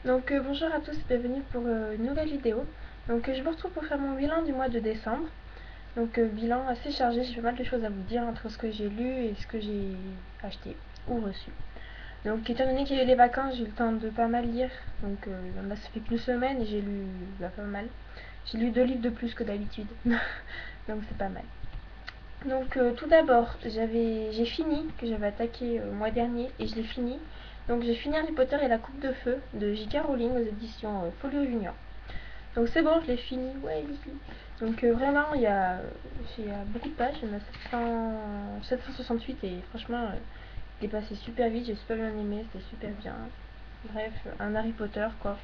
Bonjour à tous, bienvenue pour une nouvelle vidéo. Je vous retrouve pour faire mon bilan du mois de décembre. Bilan assez chargé, j'ai pas mal de choses à vous dire entre ce que j'ai lu et ce que j'ai acheté ou reçu. Étant donné qu'il y a eu les vacances, j'ai eu le temps de pas mal lire. Là ça fait qu'une semaine et j'ai lu pas mal. J'ai lu 2 livres de plus que d'habitude. Donc c'est pas mal. Tout d'abord, j'ai fini, que j'avais attaqué le mois dernier, et je l'ai fini. J'ai fini Harry Potter et la Coupe de Feu de J.K. Rowling aux éditions Folio Junior. Donc c'est bon, je l'ai fini, ouais, youpi. Vraiment, il y a beaucoup de pages, il y en a 768 et franchement, il est passé super vite, j'ai super bien aimé, c'était super bien. Bref, un Harry Potter quoi.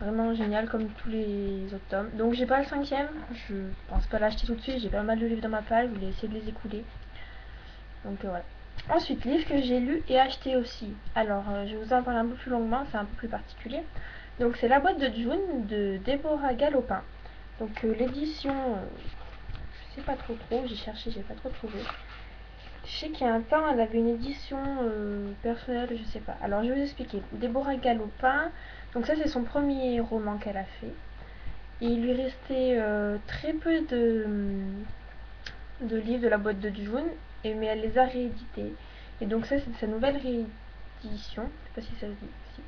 Vraiment génial comme tous les autres tomes. Donc j'ai pas le 5ème, je pense pas l'acheter tout de suite, j'ai pas mal de livres dans ma pile, je voulais essayer de les écouler. Voilà. Ensuite, livre que j'ai lu et acheté aussi. Alors, je vais vous en parler un peu plus longuement, c'est un peu plus particulier. C'est La boîte de June de Déborah Galopin. L'édition, je sais pas trop, j'ai cherché, j'ai pas trop trouvé. Je sais qu'il y a un temps, elle avait une édition personnelle, je sais pas. Alors, je vais vous expliquer. Déborah Galopin, donc ça c'est son premier roman qu'elle a fait. Et il lui restait très peu de livres de La boîte de June, mais elle les a réédités. Et donc ça c'est sa nouvelle réédition, je sais pas si ça se dit. Si.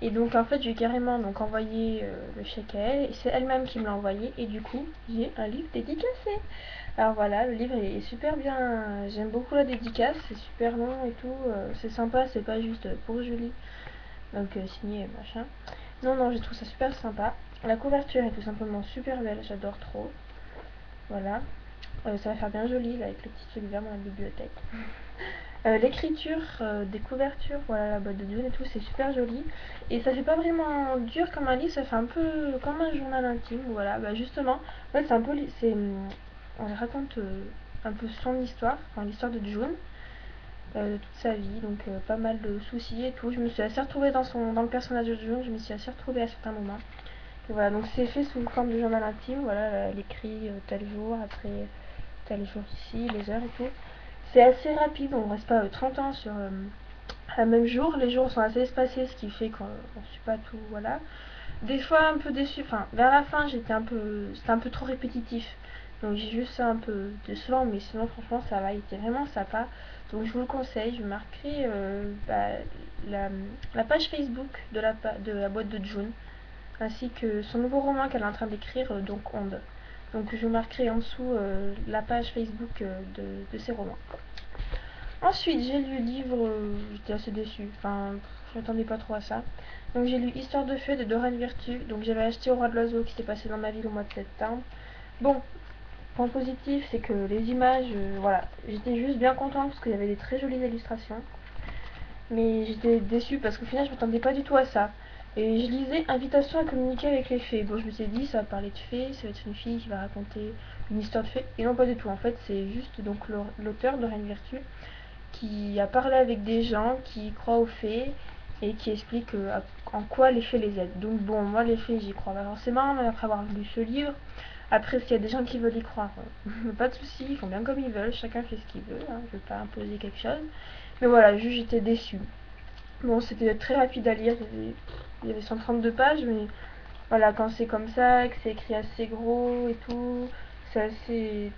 Et donc en fait j'ai carrément envoyé le chèque à elle, et c'est elle-même qui me l'a envoyé, et du coup j'ai un livre dédicacé. Alors voilà, le livre est super bien, j'aime beaucoup la dédicace, c'est super long et tout, c'est sympa, c'est pas juste pour Julie, signé machin. Non, non, je trouve ça super sympa. La couverture est tout simplement super belle, j'adore trop. Voilà. Ça va faire bien joli là, avec le petit truc vert dans la bibliothèque. L'écriture des couvertures, voilà la boîte de Dune et tout, c'est super joli. Et ça fait pas vraiment dur comme un livre, ça fait un peu comme un journal intime. Voilà, justement, en fait c'est un peu, on raconte un peu son histoire, enfin l'histoire de Dune, de toute sa vie, pas mal de soucis et tout. Je me suis assez retrouvée dans le personnage de Dune, je me suis assez retrouvée à certains moments. Et voilà, donc c'est fait sous forme de journal intime. Voilà, elle écrit tel jour, après tel jour ici, les heures et tout. C'est assez rapide, on reste pas 30 ans sur un même jour. Les jours sont assez espacés, ce qui fait qu'on ne suit pas tout. Voilà. Des fois un peu déçu. Enfin, vers la fin, c'était un peu trop répétitif. Donc j'ai juste ça un peu décevant, mais sinon franchement ça va, il était vraiment sympa. Donc je vous le conseille, je marquerai la page Facebook de la boîte de June, ainsi que son nouveau roman qu'elle est en train d'écrire, donc Onde. Donc je marquerai en dessous la page Facebook de ses romans. Ensuite, j'ai lu le livre, j'étais assez déçue, enfin, je m'attendais pas trop à ça. Donc j'ai lu Histoire de feu de Dorane Virtue, donc j'avais acheté Au roi de l'oiseau qui s'est passé dans ma ville au mois de septembre. Bon, point positif, c'est que les images, voilà, j'étais juste bien contente parce qu'il y avait des très jolies illustrations. Mais j'étais déçue parce qu'au final, je m'attendais pas du tout à ça. Et je lisais Invitation à communiquer avec les fées. Bon, je me suis dit, ça va parler de fées, ça va être une fille qui va raconter une histoire de fées. Et non, pas du tout. En fait, c'est juste l'auteur de Reine Virtue qui a parlé avec des gens qui croient aux fées et qui explique en quoi les fées les aident. Donc bon, moi les fées j'y crois pas forcément, mais après avoir lu ce livre, après s'il y a des gens qui veulent y croire, pas de soucis, ils font bien comme ils veulent, chacun fait ce qu'il veut, hein, je veux pas imposer quelque chose. Mais voilà, juste j'étais déçue. Bon, c'était très rapide à lire, il y avait 132 pages, mais voilà, quand c'est comme ça, que c'est écrit assez gros et tout, c'est assez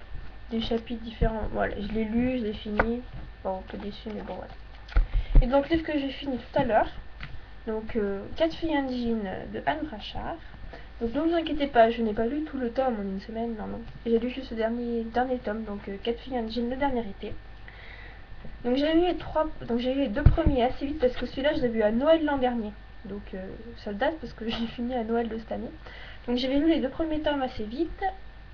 des chapitres différents. Voilà, je l'ai lu, je l'ai fini. Bon, un peu déçu, mais bon, voilà. Et donc, livre que j'ai fini tout à l'heure. 4 filles indigènes de Anne Brachard. Donc, ne vous inquiétez pas, je n'ai pas lu tout le tome en une semaine, non, non. J'ai lu juste le dernier tome, 4 filles indigènes le dernier été. J'ai eu les 2 premiers assez vite parce que celui-là, je l'ai vu à Noël l'an dernier. Ça date parce que j'ai fini à Noël de cette année. Donc, j'avais lu les 2 premiers tomes assez vite.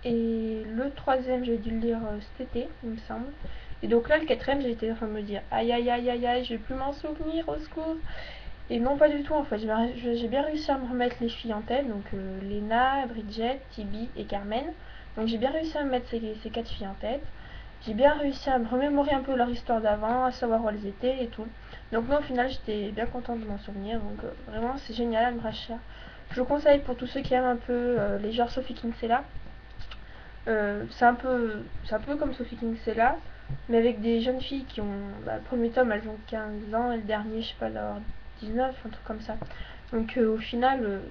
Et le troisième, j'ai dû le lire cet été, il me semble. Et donc là, le quatrième, j'ai été en train de me dire aïe aïe aïe aïe aïe, je vais plus m'en souvenir, au secours. Et non, pas du tout en fait. J'ai bien réussi à me remettre les filles en tête, Lena, Bridget, Tibi et Carmen. Donc j'ai bien réussi à me mettre ces 4 filles en tête. J'ai bien réussi à me remémorer un peu leur histoire d'avant, à savoir où elles étaient et tout. Donc non, au final, j'étais bien contente de m'en souvenir. Vraiment, c'est génial, Anne Brachard. Je vous conseille pour tous ceux qui aiment un peu les genres Sophie Kinsella. C'est un peu comme Sophie Kinsella, mais avec des jeunes filles qui ont. Le premier tome, elles ont 15 ans, et le dernier, je sais pas, leur 19, un truc comme ça. Donc au final,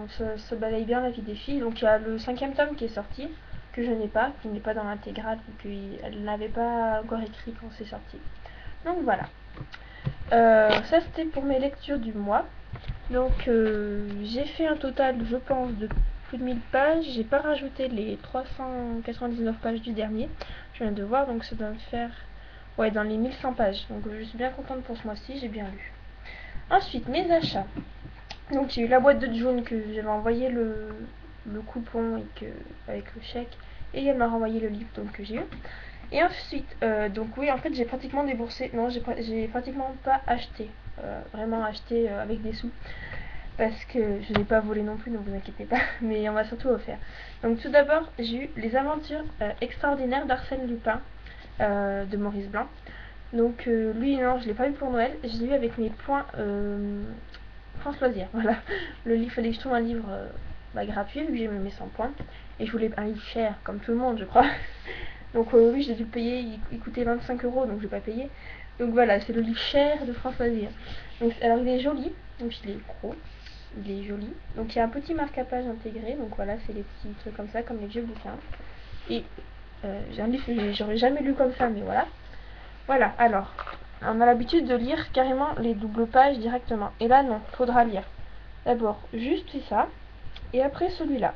ça se balaye bien la vie des filles. Donc il y a le 5e tome qui est sorti, que je n'ai pas, qui n'est pas dans l'intégrale, vu qu'elle n'avait pas encore écrit quand c'est sorti. Donc voilà. Ça c'était pour mes lectures du mois. Donc j'ai fait un total, je pense, de plus de 1000 pages. J'ai pas rajouté les 399 pages du dernier. Je viens de voir, donc ça doit me faire dans les 1100 pages. Donc je suis bien contente pour ce mois-ci, j'ai bien lu. Ensuite, mes achats. Donc j'ai eu la boîte de June que j'avais envoyé le coupon avec le chèque. Et elle m'a renvoyé le livre donc, que j'ai eu. Et ensuite, donc oui, en fait j'ai pratiquement déboursé. Non, j'ai pratiquement pas acheté. Vraiment acheté avec des sous. Parce que je n'ai pas volé non plus, ne vous inquiétez pas. Mais on m'a surtout offert. Donc tout d'abord, j'ai eu Les Aventures extraordinaires d'Arsène Lupin de Maurice Blanc. Donc lui, non, je l'ai pas eu pour Noël. Je l'ai eu avec mes points France Loisirs. Voilà. Le livre, fallait que je trouve un livre gratuit vu que j'ai mes 100 points. Et je voulais un livre cher, comme tout le monde, je crois. Donc oui, j'ai dû le payer. Il coûtait 25 €, donc je l'ai pas payé. Donc voilà, c'est le livre cher de France Loisirs. Donc, alors il est joli, donc il est gros. Il est joli. Donc il y a un petit marque-page intégré. Donc voilà, c'est les petits trucs comme ça, comme les vieux bouquins. Et j'ai un livre que j'aurais jamais lu comme ça, mais voilà. Voilà, alors, on a l'habitude de lire carrément les doubles pages directement. Et là, non, faudra lire. D'abord, juste ça, et après celui-là.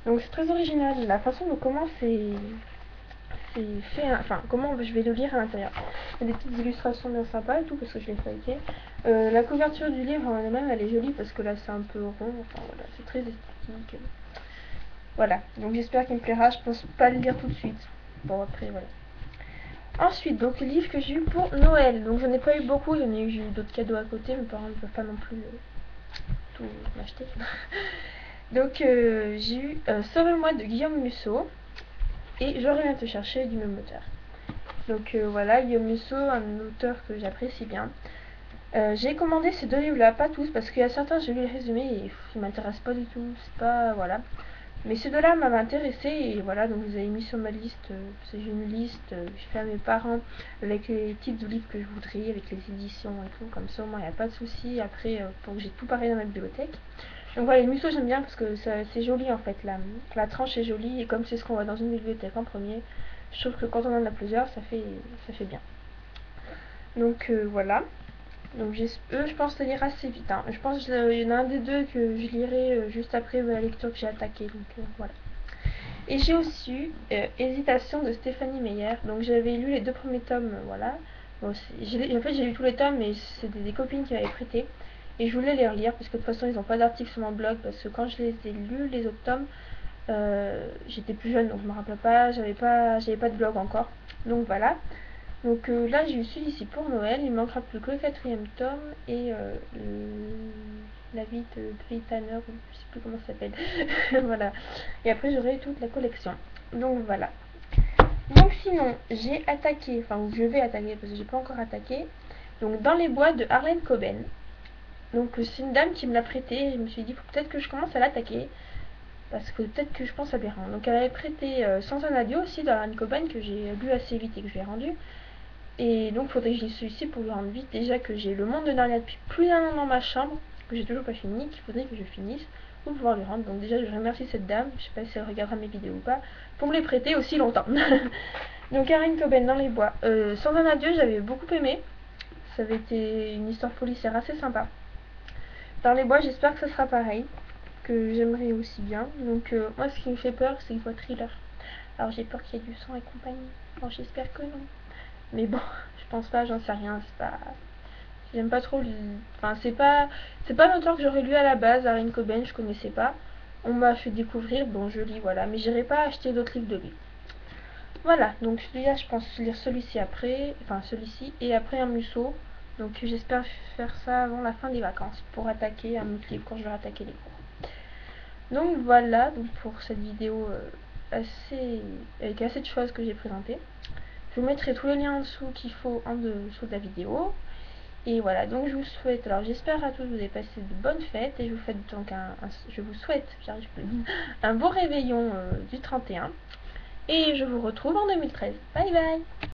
Donc c'est très original, la façon dont comment c'est fait, enfin, comment je vais le lire à l'intérieur. Il y a des petites illustrations bien sympas et tout, parce que je l'ai feuilleté. La couverture du livre en elle-même, elle est jolie, parce que là, c'est un peu rond, enfin voilà, c'est très esthétique. Voilà, donc j'espère qu'il me plaira, je pense pas le lire tout de suite. Bon, après, voilà. Ensuite, donc le livre que j'ai eu pour Noël. Donc j'en ai pas eu beaucoup, j'ai eu d'autres cadeaux à côté, mes parents ne peuvent pas non plus tout m'acheter. Donc j'ai eu Sauve-moi de Guillaume Musso et Je reviens te chercher du même auteur. Donc voilà, Guillaume Musso, un auteur que j'apprécie bien. J'ai commandé ces deux livres là, pas tous, parce qu'il y a certains, j'ai lu les résumés et ils m'intéressent pas du tout, c'est pas, voilà. Mais ces deux-là m'avaient intéressé et voilà, donc je les ai mis sur ma liste. J'ai une liste, je fais à mes parents avec les titres de livres que je voudrais, avec les éditions et tout, comme ça au moins il n'y a pas de souci. Après, pour que j'ai tout pareil dans ma bibliothèque. Donc voilà, les Musso j'aime bien parce que c'est joli en fait, la tranche est jolie et comme c'est ce qu'on voit dans une bibliothèque en premier, je trouve que quand on en a plusieurs, ça fait bien. Donc voilà. Donc je pense les lire assez vite. Hein. Je pense qu'il y en a un des deux que je lirai juste après la lecture que j'ai attaquée. Donc voilà. Et j'ai aussi eu Hésitation de Stéphanie Meyer. Donc j'avais lu les 2 premiers tomes, voilà. Bon, en fait j'ai lu tous les tomes, mais c'est des copines qui m'avaient prêté. Et je voulais les relire, parce que de toute façon ils n'ont pas d'article sur mon blog, parce que quand je les ai lus, les autres tomes, j'étais plus jeune, donc je me rappelle pas, j'avais pas de blog encore. Donc voilà. Donc là j'ai eu celui-ci pour Noël, il manquera plus que le 4e tome et la vie de Brie Tanner, je sais plus comment ça s'appelle. Voilà. Et après j'aurai toute la collection. Donc voilà. Donc sinon j'ai attaqué, enfin je vais attaquer parce que j'ai pas encore attaqué. Donc Dans les bois de Harlan Coben. Donc c'est une dame qui me l'a prêté et je me suis dit faut peut-être que je commence à l'attaquer. Parce que peut-être que je pense à Béran. Donc elle avait prêté Sans un adieu aussi d'Harlan Coben que j'ai lu assez vite et que je lui ai rendu. Et donc, il faudrait que je lise celui-ci pour le rendre vite. Déjà que j'ai Le Monde de Narnia depuis plus d'un an dans ma chambre, que j'ai toujours pas fini, qu'il faudrait que je finisse pour pouvoir le rendre. Donc, déjà, je remercie cette dame, je sais pas si elle regardera mes vidéos ou pas, pour me les prêter aussi longtemps. Donc, Harlan Coben Dans les bois. Sans un adieu, j'avais beaucoup aimé. Ça avait été une histoire policière assez sympa. Dans les bois, j'espère que ça sera pareil, que j'aimerais aussi bien. Donc, moi, ce qui me fait peur, c'est les voix thriller. Alors, j'ai peur qu'il y ait du sang et compagnie. Bon, j'espère que non. Mais bon, je pense pas, j'en sais rien, c'est pas... J'aime pas trop... Enfin, c'est pas l'auteur que j'aurais lu à la base, Harlan Coben, je connaissais pas. On m'a fait découvrir, bon, je lis, voilà. Mais j'irai pas acheter d'autres livres de lui. Voilà, donc celui-là, je pense lire celui-ci après, enfin celui-ci, et après un Musso. Donc j'espère faire ça avant la fin des vacances, pour attaquer un autre livre quand je vais attaquer les cours. Donc voilà, donc pour cette vidéo avec assez de choses que j'ai présentées. Je vous mettrai tous les liens en dessous qu'il faut en dessous de la vidéo. Et voilà, donc je vous souhaite, alors j'espère à tous que vous avez passé de bonnes fêtes et je vous souhaite donc je vous souhaite, j'arrive plus, un beau réveillon du 31 et je vous retrouve en 2013. Bye bye.